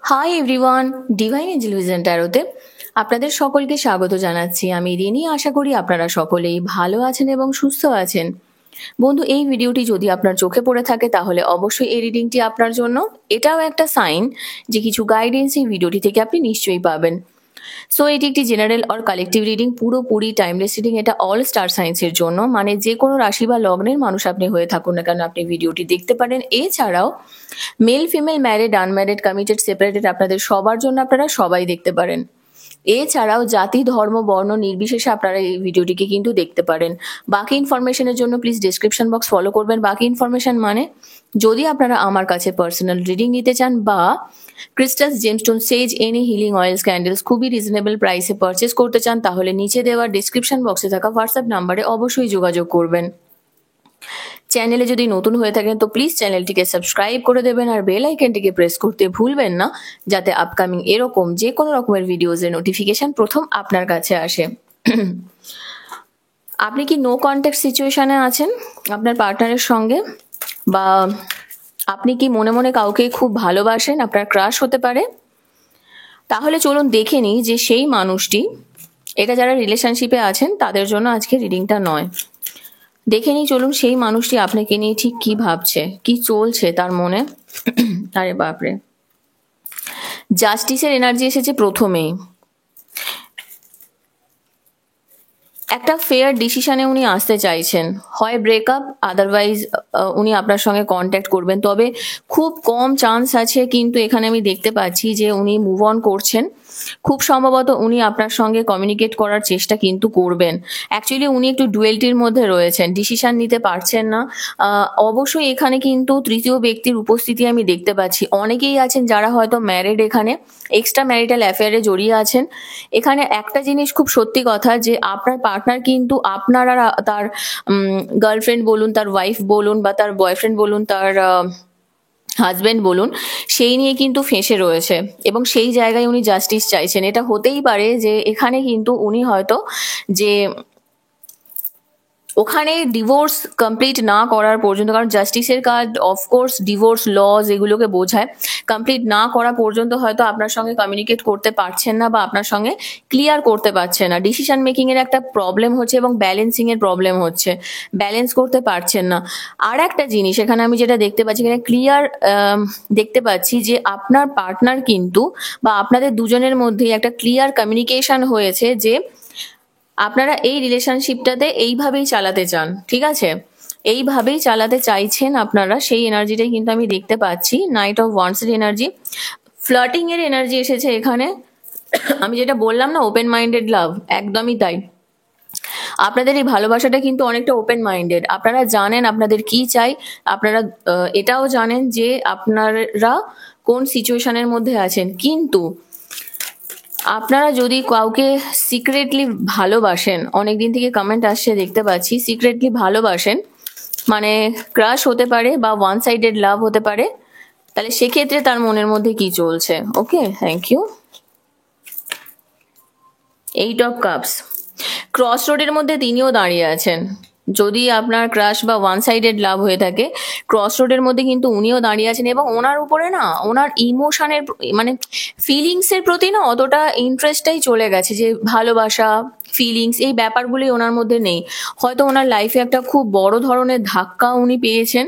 High everyone, divine angel vision ট্যারোতে আপনাদের সকলকে স্বাগত জানাচ্ছি। আমি রিনি। আশা করি আপনারা সকলেই ভালো আছেন এবং সুস্থ আছেন। বন্ধু, এই ভিডিওটি যদি আপনার চোখে পড়ে থাকে তাহলে অবশ্যই এই রিডিংটি আপনার জন্য। এটাও একটা সাইন যে কিছু গাইডেন্স এই ভিডিওটি থেকে আপনি নিশ্চয়ই পাবেন। সো এটি একটি জেনারেল অর কালেকটিভ রিডিং, পুরোপুরি টাইমলেস রিডিং। এটা অল স্টার সাইন্সের জন্য, মানে যে কোনো রাশি বা লগ্নের মানুষ আপনি হয়ে থাকুন না কেন আপনি ভিডিওটি দেখতে পারেন। এছাড়াও mail, female, married, unmarried, committed, separated, আপনাদের সবার জন্য আপনারা সবাই দেখতে পারেন। এছাড়াও জাতি, ধর্ম, বর্ণ নির্বিশেষে আপনারা এই ভিডিওটিকে কিন্তু দেখতে পারেন। বাকি ইনফরমেশনের জন্য প্লিজ ডেসক্রিপশন বক্স ফলো করবেন। বাকি ইনফরমেশন মানে যদি আপনারা আমার কাছে পার্সোনাল রিডিং নিতে চান বা ক্রিস্টালস, জেমস্টোন, সেজ, এনি হিলিং অয়েলস, ক্যান্ডেলস খুবই রিজনেবল প্রাইসে পারচেস করতে চান তাহলে নিচে দেওয়া ডেসক্রিপশন বক্সে থাকা হোয়াটসঅ্যাপ নাম্বারে অবশ্যই যোগাযোগ করবেন। চ্যানেলে যদি নতুন হয়ে থাকেন তো প্লিজ চ্যানেলটিকে সাবস্ক্রাইব করে দেবেন আর বেল আইকনটিকে প্রেস করতে ভুলবেন না, যাতে আপকামিং এরকম যে কোনো রকমের ভিডিওজের নোটিফিকেশন প্রথম আপনার কাছে আসে। আপনি কি নো কন্ট্যাক্ট সিচুয়েশনে আছেন আপনার পার্টনারের সঙ্গে, বা আপনি কি মনে মনে কাউকে খুব ভালোবাসেন, আপনার ক্রাশ হতে পারে? তাহলে চলুন দেখে নিই যে সেই মানুষটি, এটা যারা রিলেশনশিপে আছেন তাদের জন্য আজকে রিডিংটা নয়। দেখে নিই চলুন সেই মানুষটি আপনাকে নিয়ে ঠিক কি ভাবছে, কি চলছে তার মনে। আরে বাপরে, জাস্টিসের এনার্জি এসেছে প্রথমেই। একটা ফেয়ার ডিসিশনে উনি আসতে চাইছেন, হয় ব্রেকআপ, আদারওয়াইজ উনি আপনার সঙ্গে কন্ট্যাক্ট করবেন। তবে খুব কম চান্স আছে, কিন্তু এখানে আমি দেখতে পাচ্ছি যে উনি মুভ অন করছেন। খুব সম্ভবত উনি আপনার সঙ্গে কমিউনিকেট করার চেষ্টা কিন্তু করবেন। অ্যাকচুয়ালি উনি একটু ডুয়েলটির মধ্যে রয়েছেন, ডিসিশন নিতে পারছেন না। অবশ্যই এখানে কিন্তু তৃতীয় ব্যক্তির উপস্থিতি আমি দেখতে পাচ্ছি। অনেকেই আছেন যারা হয়তো ম্যারিড, এখানে এক্সট্রা ম্যারিটাল অ্যাফেয়ারে জড়িয়ে আছেন। এখানে একটা জিনিস খুব সত্যি কথা যে আপনার পার্টনার কিন্তু আপনারা তার গার্লফ্রেন্ড বলুন, তার ওয়াইফ বলুন, বা তার বয়ফ্রেন্ড বলুন, তার হাজবেন্ড বলুন, সেই নিয়ে কিন্তু ফেঁসে রয়েছে এবং সেই জায়গায় উনি জাস্টিস চাইছেন। এটা হতেই পারে যে এখানে কিন্তু উনি হয়তো যে ওখানে ডিভোর্স কমপ্লিট না করার পর্যন্ত, কারণ জাস্টিসের কার্ড অফকোর্স ডিভোর্স লজ এগুলোকে বোঝায়, কমপ্লিট না করা পর্যন্ত হয়তো আপনার সঙ্গে কমিউনিকেট করতে পারছেন না বা আপনার সঙ্গে ক্লিয়ার করতে পারছেন না। ডিসিশন মেকিং এর একটা প্রবলেম হচ্ছে এবং ব্যালেন্সিং এর প্রবলেম হচ্ছে, ব্যালেন্স করতে পারছেন না। আর একটা জিনিস এখানে আমি যেটা দেখতে পাচ্ছি, এখানে ক্লিয়ার দেখতে পাচ্ছি যে আপনার পার্টনার কিন্তু বা আপনাদের দুজনের মধ্যেই একটা ক্লিয়ার কমিউনিকেশন হয়েছে যে আপনারা এই রিলেশনশিপটাতে এইভাবেই চালাতে চান, ঠিক আছে, এইভাবেই চালাতে চাইছেন আপনারা। সেই এনার্জিটাই কিন্তু আমি দেখতে পাচ্ছি। নাইট অফ ওয়ান্ডস এর এনার্জি, ফ্লার্টিং এর এনার্জি এসেছে এখানে। আমি যেটা বললাম না, ওপেন মাইন্ডেড লাভ, একদমই তাই। আপনাদের এই ভালোবাসাটা কিন্তু অনেকটা ওপেন মাইন্ডেড। আপনারা জানেন আপনাদের কি চাই, আপনারা এটাও জানেন যে আপনারা কোন সিচুয়েশনের মধ্যে আছেন, কিন্তু আপনারা যদি কাউকে সিক্রেটলি ভালোবাসেন, অনেকদিন থেকে কমেন্ট আসছে দেখতে পাচ্ছি, সিক্রেটলি ভালোবাসেন, মানে ক্রাশ হতে পারে বা ওয়ান সাইডেড লাভ হতে পারে, তাহলে সেক্ষেত্রে তার মনের মধ্যে কি চলছে। Okay, thank you. 8 of cups, cross রোডের মধ্যে তিনিও দাঁড়িয়ে আছেন। যদি আপনার ক্রাশ বা ওয়ান সাইডেড লাভ হয়ে থাকে, ক্রস রোডের মধ্যে কিন্তু উনিও দাঁড়িয়ে আছেন এবং ওনার উপরে না, ওনার ইমোশনের মানে ফিলিংস এর প্রতি না অতটা ইন্টারেস্টটাই চলে গেছে, যে ভালোবাসা, ফিলিংস এই ব্যাপারগুলোই ওনার মধ্যে নেই। হয়তো ওনার লাইফে একটা খুব বড় ধরনের ধাক্কা উনি পেয়েছেন।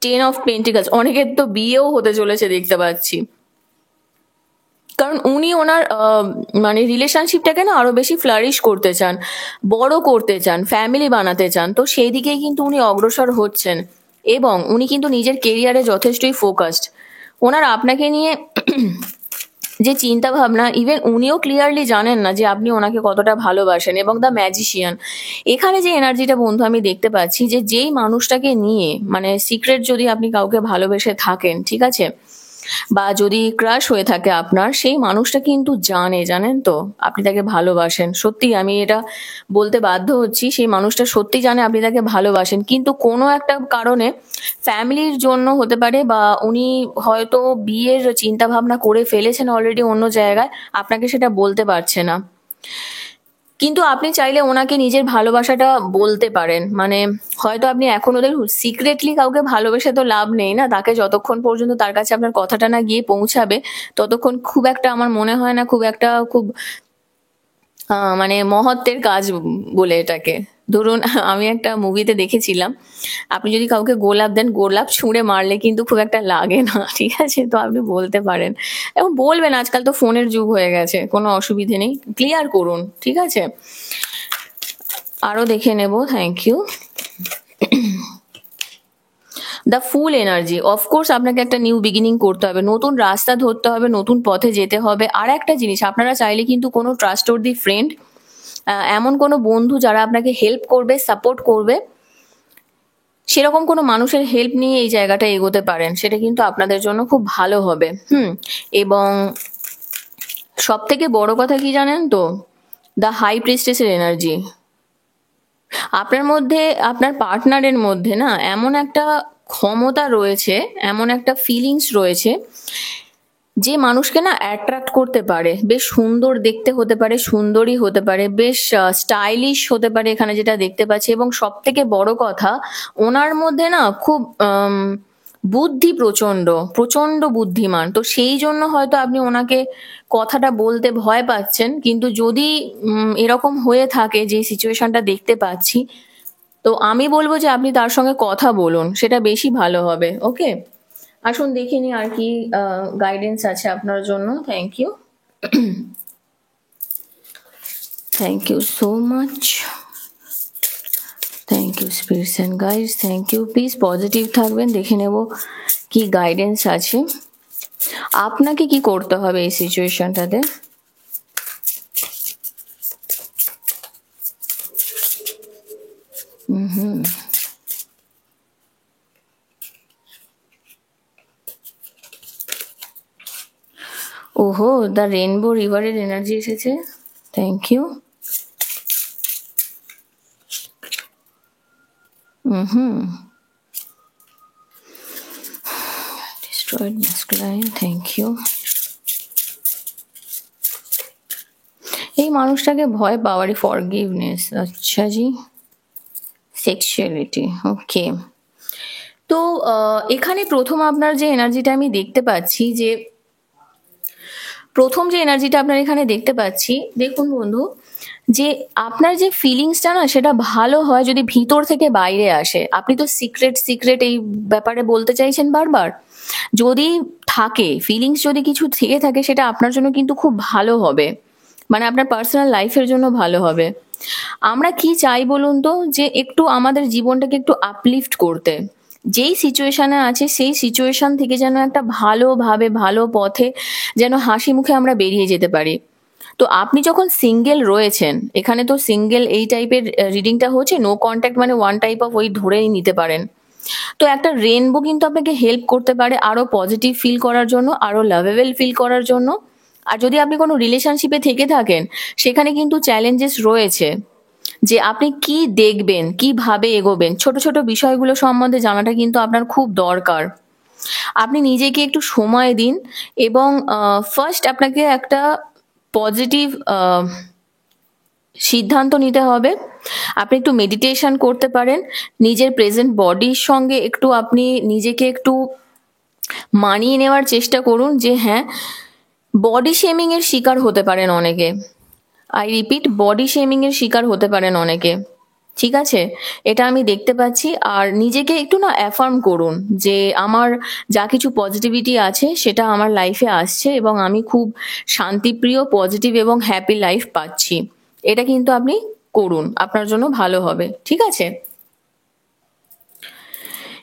10 অফ পেন্টিকলস, অনেকের তো বিয়েও হতে চলেছে দেখতে পাচ্ছি, কারণ উনি ওনার মানে রিলেশনশিপটাকে না আরো বেশি ফ্লারিশ করতে চান, বড় করতে চান, ফ্যামিলি বানাতে চান। তো সেই দিকেই কিন্তু উনি অগ্রসর হচ্ছেন এবং উনি কিন্তু নিজের কেরিয়ারে যথেষ্টই ফোকাসড। ওনার আপনাকে নিয়ে যে চিন্তা ভাবনা, ইভেন উনিও ক্লিয়ারলি জানেন না যে আপনি ওনাকে কতটা ভালোবাসেন। এবং দ্য ম্যাজিশিয়ান, এখানে যে এনার্জিটা বন্ধু আমি দেখতে পাচ্ছি, যে যেই মানুষটাকে নিয়ে মানে সিক্রেট যদি আপনি কাউকে ভালোবেসে থাকেন, ঠিক আছে, বা যদি ক্রাশ হয়ে থাকে আপনার, সেই মানুষটা কিন্তু জানেন তো আপনি তাকে ভালোবাসেন। সত্যি আমি এটা বলতে বাধ্য হচ্ছি, সেই মানুষটা সত্যি জানে আপনি তাকে ভালোবাসেন, কিন্তু কোনো একটা কারণে ফ্যামিলির জন্য হতে পারে, বা উনি হয়তো বিয়ের চিন্তা ভাবনা করে ফেলেছেন অলরেডি অন্য জায়গায়, আপনাকে সেটা বলতে পারছে না। কিন্তু আপনি চাইলে ওনাকে নিজের ভালোবাসাটা বলতে পারেন, মানে হয়তো আপনি এখনো দেখুন সিক্রেটলি কাউকে ভালোবেসে তো লাভ নেই না, তাকে যতক্ষণ পর্যন্ত তার কাছে আপনার কথাটা না গিয়ে পৌঁছাবে ততক্ষণ খুব একটা আমার মনে হয় না খুব একটা খুব মানে মহত্বের কাজ বলে এটাকে। ধরুন আমি একটা মুভিতে দেখেছিলাম, আপনি যদি কাউকে গোলাপ দেন, গোলাপ ছুঁড়ে মারলে কিন্তু খুব একটা লাগে না, ঠিক আছে? তো আপনি বলতে পারেন এবং বলবেন, আজকাল তো ফোনের যুগ হয়ে গেছে, কোনো অসুবিধে নেই, ক্লিয়ার করুন, ঠিক আছে? আরো দেখে নেব, thank you. The full energy, of course আপনাকে একটা নিউ বিগিনিং করতে হবে, নতুন রাস্তা ধরতে হবে, নতুন পথে যেতে হবে। আর একটা জিনিস, আপনারা চাইলে কিন্তু কোনো ট্রাস্টওয়ার্দি ফ্রেন্ড, এমন কোনো বন্ধু যারা আপনাকে হেল্প করবে, সাপোর্ট করবে, সেরকম কোনো মানুষের হেল্প নিয়ে এই জায়গাটা এগোতে পারেন, সেটা কিন্তু আপনাদের জন্য খুব ভালো হবে। এবং সব থেকে বড় কথা কি জানেন তো, দ্য হাই প্রিস্টেসের এনার্জি। আপনার মধ্যে, আপনার পার্টনারের মধ্যে না এমন একটা ক্ষমতা রয়েছে, এমন একটা ফিলিংস রয়েছে, যে মানুষকে না অ্যাট্রাক্ট করতে পারে, বেশ সুন্দর দেখতে হতে পারে, সুন্দরী হতে পারে, বেশ স্টাইলিশ হতে পারে এখানে যেটা দেখতে পাচ্ছি। এবং সব থেকে বড় কথা, ওনার মধ্যে না খুব বুদ্ধি, প্রচন্ড প্রচন্ড বুদ্ধিমান। তো সেই জন্য হয়তো আপনি ওনাকে কথাটা বলতে ভয় পাচ্ছেন, কিন্তু যদি এরকম হয়ে থাকে যে সিচুয়েশনটা দেখতে পাচ্ছি, তো আমি বলবো যে আপনি তার সঙ্গে কথা বলুন, সেটা বেশি ভালো হবে। ওকে, আসুন দেখে নি আর কি গাইডেন্স আছে আপনার জন্য। Thank you, thank you so much, thank you spirits and guides, thank you. Please positive থাকবেন, দেখে নেব কি গাইডেন্স আছে, আপনাকে কি করতে হবে এই সিচুয়েশনটাতে। ওহো, দ্য রেনবো রিভারের এনার্জি এসেছে, thank you. Destroyed masculine, thank you. এই মানুষটাকে ভয় পাওয়ারই ফরগিভনেস, আচ্ছা জি, সেক্সুয়ালিটি, ওকে। তো এখানে প্রথম আপনার যে এনার্জিটা আমি দেখতে পাচ্ছি, যে প্রথম যে এনার্জিটা আপনার এখানে দেখতে পাচ্ছি, দেখুন বন্ধু, যে আপনার যে ফিলিংসটা না সেটা ভালো হয় যদি ভিতর থেকে বাইরে আসে। আপনি তো সিক্রেট সিক্রেট এই ব্যাপারে বলতে চাইছেন বারবার, যদি থাকে ফিলিংস, যদি কিছু থেকে থাকে, সেটা আপনার জন্য কিন্তু খুব ভালো হবে, মানে আপনার পার্সোনাল লাইফের জন্য ভালো হবে। আমরা কি চাই বলুন তো, যে একটু আমাদের জীবনটাকে একটু আপলিফট করতে, যেই সিচুয়েশনে আছে সেই সিচুয়েশন থেকে যেন একটা ভালোভাবে, ভালো পথে যেন হাসি মুখে আমরা বেরিয়ে যেতে পারি। তো আপনি যখন সিঙ্গেল রয়েছেন, এখানে তো সিঙ্গেল এই টাইপের রিডিংটা হচ্ছে, নো কন্ট্যাক্ট মানে ওয়ান টাইপ অফ, ওই ধরেই নিতে পারেন। তো একটা রেনবো কিন্তু আপনাকে হেল্প করতে পারে আরো পজিটিভ ফিল করার জন্য, আরো লাভেবল ফিল করার জন্য। আর যদি আপনি কোনো রিলেশনশিপে থেকে থাকেন, সেখানে কিন্তু চ্যালেঞ্জেস রয়েছে, যে আপনি কি দেখবেন, কিভাবে এগোবেন, ছোট ছোট বিষয়গুলো সম্বন্ধে জানাটা কিন্তু আপনার খুব দরকার। আপনি নিজেকে একটু সময় দিন, এবং ফার্স্ট আপনাকে একটা পজিটিভ সিদ্ধান্ত নিতে হবে। আপনি একটু মেডিটেশন করতে পারেন, নিজের প্রেজেন্ট বডির সঙ্গে একটু আপনি নিজেকে একটু মানিয়ে নেওয়ার চেষ্টা করুন, যে হ্যাঁ, বডি শেমিং এর শিকার হতে পারেন অনেকে, আই রিপিট, বডি শেমিং এর শিকার হতে পারেন অনেকে, ঠিক আছে? এটা আমি দেখতে পাচ্ছি। আর নিজেকে একটু না অ্যাফার্ম করুন, যে আমার যা কিছু পজিটিভিটি আছে সেটা আমার লাইফে আসছে, এবং আমি খুব শান্তিপ্রিয়, পজিটিভ এবং হ্যাপি লাইফ পাচ্ছি। এটা কিন্তু আপনি করুন, আপনার জন্য ভালো হবে, ঠিক আছে?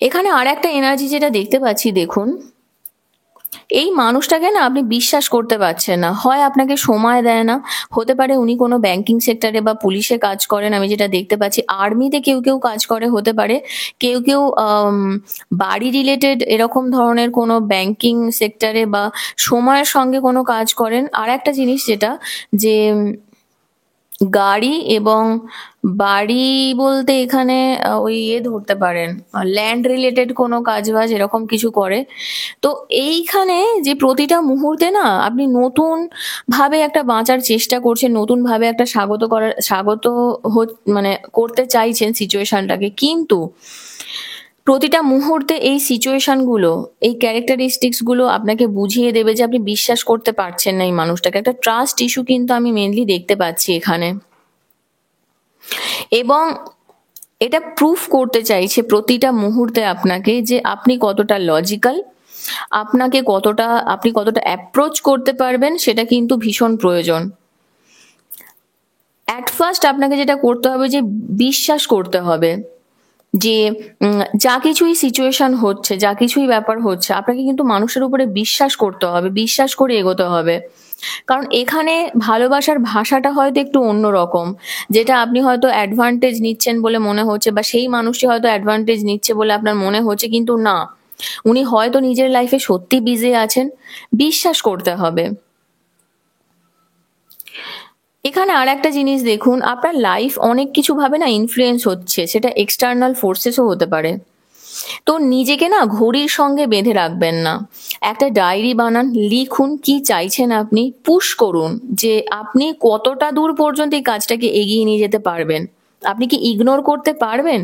এখানে আর একটা এনার্জি যেটা দেখতে পাচ্ছি, দেখুন, এই মানুষটাকে না আপনি বিশ্বাস করতে পারছেন না, হয় আপনাকে সময় দেয় না, হতে পারে উনি কোনো ব্যাংকিং সেক্টরে বা পুলিশে কাজ করেন, আমি যেটা দেখতে পাচ্ছি, আর্মিতে কেউ কেউ কাজ করে, হতে পারে কেউ কেউ বাড়ি রিলেটেড এরকম ধরনের কোনো ব্যাংকিং সেক্টরে বা সময়ের সঙ্গে কোনো কাজ করেন। আর একটা জিনিস যেটা, যে গাড়ি এবং বাড়ি বলতে এখানে ওই ধরতে পারেন, ল্যান্ড রিলেটেড কোনো কাজবাজ এরকম কিছু করে। তো এইখানে যে প্রতিটা মুহূর্তে না আপনি নতুন ভাবে একটা বাঁচার চেষ্টা করছেন, নতুন ভাবে একটা স্বাগত মানে করতে চাইছেন সিচুয়েশনটাকে, কিন্তু প্রতিটা মুহূর্তে এই সিচুয়েশনগুলো, এই ক্যারেক্টারিস্টিক্স গুলো আপনাকে বুঝিয়ে দেবে যে আপনি বিশ্বাস করতে পারছেন না এই মানুষটাকে। একটা ট্রাস্ট ইস্যু কিন্তু আমি মেনলি দেখতে পাচ্ছি এখানে, এবং এটা প্রুফ করতে চাইছে প্রতিটা মুহূর্তে আপনাকে যে আপনি কতটা লজিক্যাল, আপনি কতটা অ্যাপ্রোচ করতে পারবেন সেটা কিন্তু ভীষণ প্রয়োজন। অ্যাট ফার্স্ট আপনাকে যেটা করতে হবে যে বিশ্বাস করতে হবে যে যা কিছুই সিচুয়েশন হচ্ছে, যা কিছুই ব্যাপার হচ্ছে, আপনাকে কিন্তু মানুষের উপরে বিশ্বাস করতে হবে, বিশ্বাস করে এগোতে হবে। কারণ এখানে ভালোবাসার ভাষাটা হয়তো একটু অন্যরকম, যেটা আপনি হয়তো অ্যাডভান্টেজ নিচ্ছেন বলে মনে হচ্ছে, বা সেই মানুষটি হয়তো অ্যাডভান্টেজ নিচ্ছে বলে আপনার মনে হচ্ছে, কিন্তু না, উনি হয়তো নিজের লাইফে সত্যি বিজি আছেন। বিশ্বাস করতে হবে। এখানে আর একটা জিনিস দেখুন, আপনার লাইফ অনেক কিছু ভাবে না ইনফ্লুয়েন্স হচ্ছে, সেটা এক্সটার্নাল ফোর্সেসও হতে পারে। তো নিজেকে না ঘড়ির সঙ্গে বেঁধে রাখবেন না, একটা ডায়েরি বানান, লিখুন কি চাইছেন আপনি, পুশ করুন যে আপনি কতটা দূর পর্যন্ত এই কাজটাকে এগিয়ে নিয়ে যেতে পারবেন। আপনি কি ইগনোর করতে পারবেন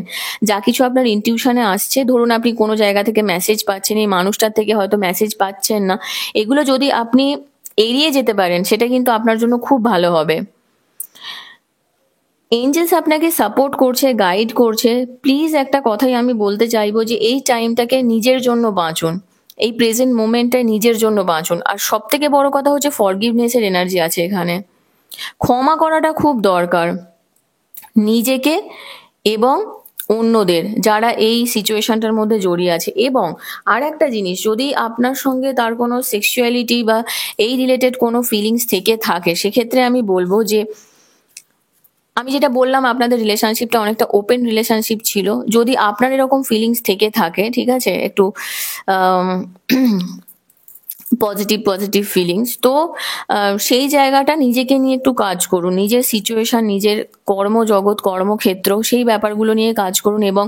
যা কিছু আপনার ইনটিউশনে আসছে? ধরুন আপনি কোনো জায়গা থেকে মেসেজ পাচ্ছেন, এই মানুষটার থেকে হয়তো মেসেজ পাচ্ছেন না, এগুলো যদি আপনি এড়িয়ে যেতে পারেন সেটা কিন্তু আপনার জন্য খুব ভালো হবে। এঞ্জেলস আপনাকে সাপোর্ট করছে, গাইড করছে। প্লিজ একটা কথাই আমি বলতে চাইবো যে এই টাইমটাকে নিজের জন্য বাঁচুন, এই প্রেজেন্ট মোমেন্টটা নিজের জন্য বাঁচুন। আর সব থেকে বড় কথা হচ্ছে ফরগিভনেসের এনার্জি আছে এখানে, ক্ষমা করাটা খুব দরকার নিজেকে এবং অন্যদের যারা এই সিচুয়েশনটার মধ্যে জড়িয়ে আছে। এবং আর একটা জিনিস, যদি আপনার সঙ্গে তার কোনো সেক্সুয়ালিটি বা এই রিলেটেড কোনো ফিলিংস থেকে থাকে, সেক্ষেত্রে আমি বলবো যে আমি যেটা বললাম আপনাদের রিলেশনশিপটা অনেকটা ওপেন রিলেশনশিপ ছিল, যদি আপনার এরকম ফিলিংস থেকে থাকে, ঠিক আছে, একটু পজিটিভ পজিটিভ ফিলিংস, তো সেই জায়গাটা নিজেকে নিয়ে একটু কাজ করুন, নিজের সিচুয়েশন, নিজের কর্মজগৎ, কর্মক্ষেত্র, সেই ব্যাপারগুলো নিয়ে কাজ করুন। এবং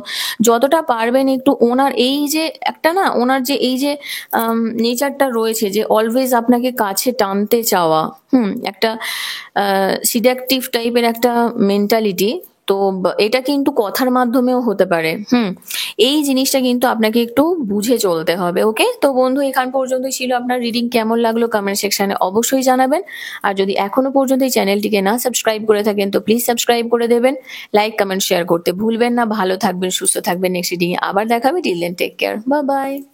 যতটা পারবেন একটু ওনার এই যে একটা না, ওনার যে এই যে নেচারটা রয়েছে যে অলওয়েজ আপনাকে কাছে টানতে চাওয়া, একটা সিডাকটিভ টাইপের একটা মেন্টালিটি, তো এটা কিন্তু কথার মাধ্যমেও হতে পারে। এই জিনিসটা কিন্তু আপনাকে একটু বুঝে চলতে হবে। ওকে, তো বন্ধু এখান পর্যন্তই ছিল। আপনার রিডিং কেমন লাগলো কমেন্ট সেকশনে অবশ্যই জানাবেন। আর যদি এখনো পর্যন্ত এই চ্যানেলটিকে না সাবস্ক্রাইব করে থাকেন তো প্লিজ সাবস্ক্রাইব করে দেবেন। লাইক কমেন্ট শেয়ার করতে ভুলবেন না। ভালো থাকবেন, সুস্থ থাকবেন। নেক্সট রিডিং আবার দেখাবে। Till then take care, bye bye.